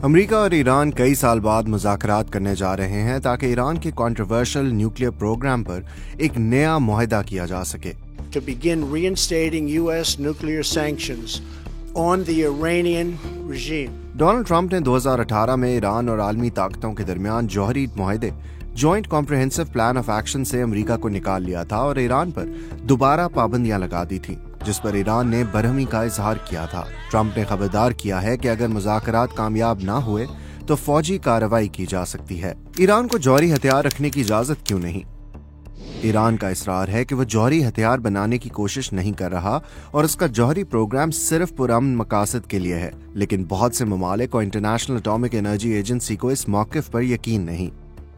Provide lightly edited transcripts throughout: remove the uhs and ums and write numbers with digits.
America और Iran कई साल बाद मुज़ाकरात करने जा रहे हैं ताकि ईरान के कंट्रोवर्शियल न्यूक्लियर प्रोग्राम पर एक नया मुआहदा किया जा सके। To begin reinstating U.S. nuclear sanctions on the Iranian regime. Donald Trump ने 2018 में ईरान और आलमी ताकतों के दरमियान जौहरी मुआहदे joint comprehensive plan of action से अमेरिका को निकाल लिया था और ईरान पर दोबारा पाबंदियां लगा दी थी, जिस पर ईरान ने बरहमी का इजहार किया था। ट्रंप ने खबरदार किया है कि अगर मुज़ाकरात कामयाब ना हुए तो फौजी कार्रवाई की जा सकती है। ईरान को जौहरी हथियार रखने की इजाजत क्यों नहीं? ईरान का इसरार है कि वो जौहरी हथियार बनाने की कोशिश नहीं कर रहा और उसका जौहरी प्रोग्राम सिर्फ पुरअमन मकासद के लिए है, लेकिन बहुत से ममालिक और इंटरनेशनल एटॉमिक एनर्जी एजेंसी को इस मौक़िफ़ पर यकीन नहीं।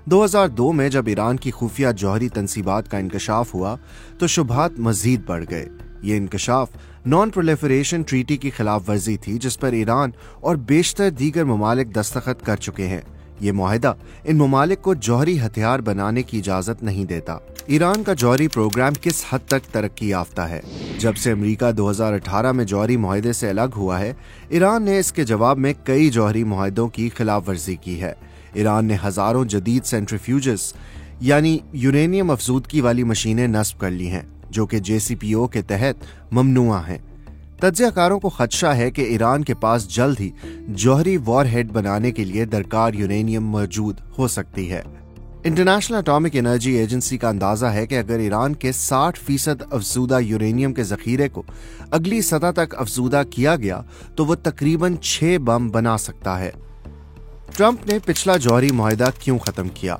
2002 में जब ईरान की खुफिया जौहरी तंसीबात का इंकशाफ हुआ तो शुबहात मजीद बढ़ गए। ये इंकशाफ नॉन प्रोलिफरेशन ट्रीटी की खिलाफ वर्जी थी, जिस पर ईरान और बेशतर दीगर ममालिक दस्तखत कर चुके हैं। ये मुआहदा इन ममालिक को जौहरी हथियार बनाने की इजाजत नहीं देता। ईरान का जौहरी प्रोग्राम किस हद तक तरक्की याफ्ता है? जब से अमेरिका 2018 में जौहरी मुआहदे से अलग हुआ है, ईरान ने इसके जवाब में कई जौहरी मुआहदों की खिलाफ वर्जी की है। ईरान ने हजारों जदीद सेंट्रीफ्यूजेस यानी यूरेनियम अफजूदगी वाली मशीनें नस्ब कर ली हैं, जो कि JCPO के तहत ममनुआ हैं। तज्ज़ियाकारों को खदशा है कि ईरान के पास जल्द ही जौहरी वॉरहेड बनाने के लिए दरकार यूरेनियम मौजूद हो सकती है। इंटरनेशनल एटॉमिक एनर्जी एजेंसी का अंदाजा है कि अगर ईरान के 60% अफजूदा यूरेनियम के जखीरे को अगली सतह तक अफजूदा किया गया तो वो तकरीबन 6 बम बना सकता है। ट्रंप ने पिछला जौहरी मुआहदा क्यों खत्म किया?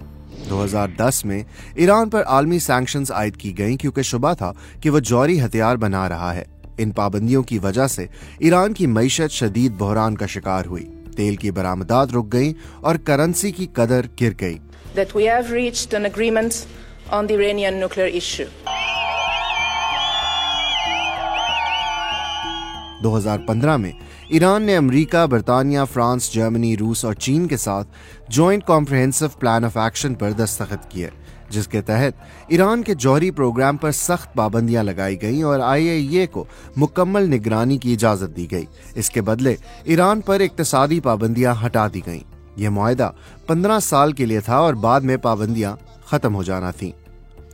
2010 में ईरान पर आलमी सैंक्शंस आयद की गईं क्योंकि शुबा था कि वह जौहरी हथियार बना रहा है। इन पाबंदियों की वजह से ईरान की मईशत शदीद बहरान का शिकार हुई, तेल की बरामदात रुक गई और करेंसी की कदर गिर गई। That we have reached an agreement on the Iranian nuclear issue. 2015 में ईरान ने अमेरिका, बरतानिया, फ्रांस, जर्मनी, रूस और चीन के साथ joint comprehensive plan of action पर दस्तखत किए, जिसके तहत ईरान के जौहरी प्रोग्राम पर सख्त पाबंदियां लगाई गईं और IAEA को मुकम्मल निगरानी की इजाजत दी गई। इसके बदले ईरान पर इक्तिसादी पाबंदियां हटा दी गईं। यह मुआहदा 15 साल के लिए था और बाद में पाबंदियां खत्म हो जाना थीं।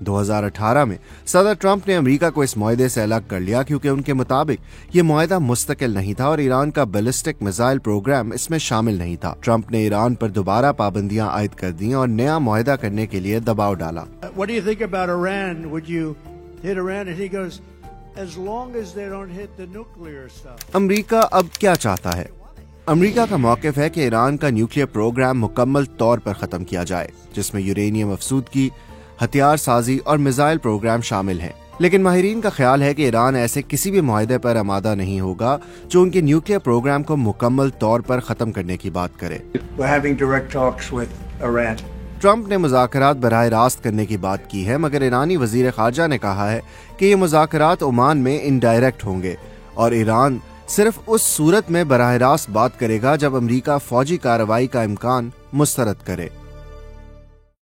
2018 में सदर ट्रंप ने अमेरिका को इस मुआहदे से अलग कर लिया क्योंकि उनके मुताबिक ये मुआहदा मुस्तकिल नहीं था और ईरान का बैलिस्टिक मिसाइल प्रोग्राम इसमें शामिल नहीं था। ट्रंप ने ईरान पर दोबारा पाबंदियां आयद कर दी और नया मुआहदा करने के लिए दबाव डाला। What do you think about Iran? Would you hit Iran? And he goes, as long as they don't hit the nuclear stuff. America अब क्या चाहता है? अमेरिका का मौक़िफ़ है कि ईरान का न्यूक्लियर प्रोग्राम मुकम्मल तौर पर खत्म किया जाए, जिसमें यूरेनियम अफसूदगी, हथियार साजी और मिसाइल प्रोग्राम शामिल हैं। लेकिन माहिरीन का ख्याल है कि ईरान ऐसे किसी भी मुआहदे पर आमादा नहीं होगा जो उनके न्यूक्लियर प्रोग्राम को मुकम्मल तौर पर खत्म करने की बात करे। ट्रंप ने मुज़ाकरात बराह रास्त करने की बात की है, मगर ईरानी वज़ीर ख़ारजा ने कहा है कि ये मुज़ाकरात ओमान में इनडायरेक्ट होंगे और ईरान सिर्फ उस सूरत में बराह रास्त बात करेगा जब अमेरिका फौजी कार्रवाई का इम्कान मुस्तरद करे।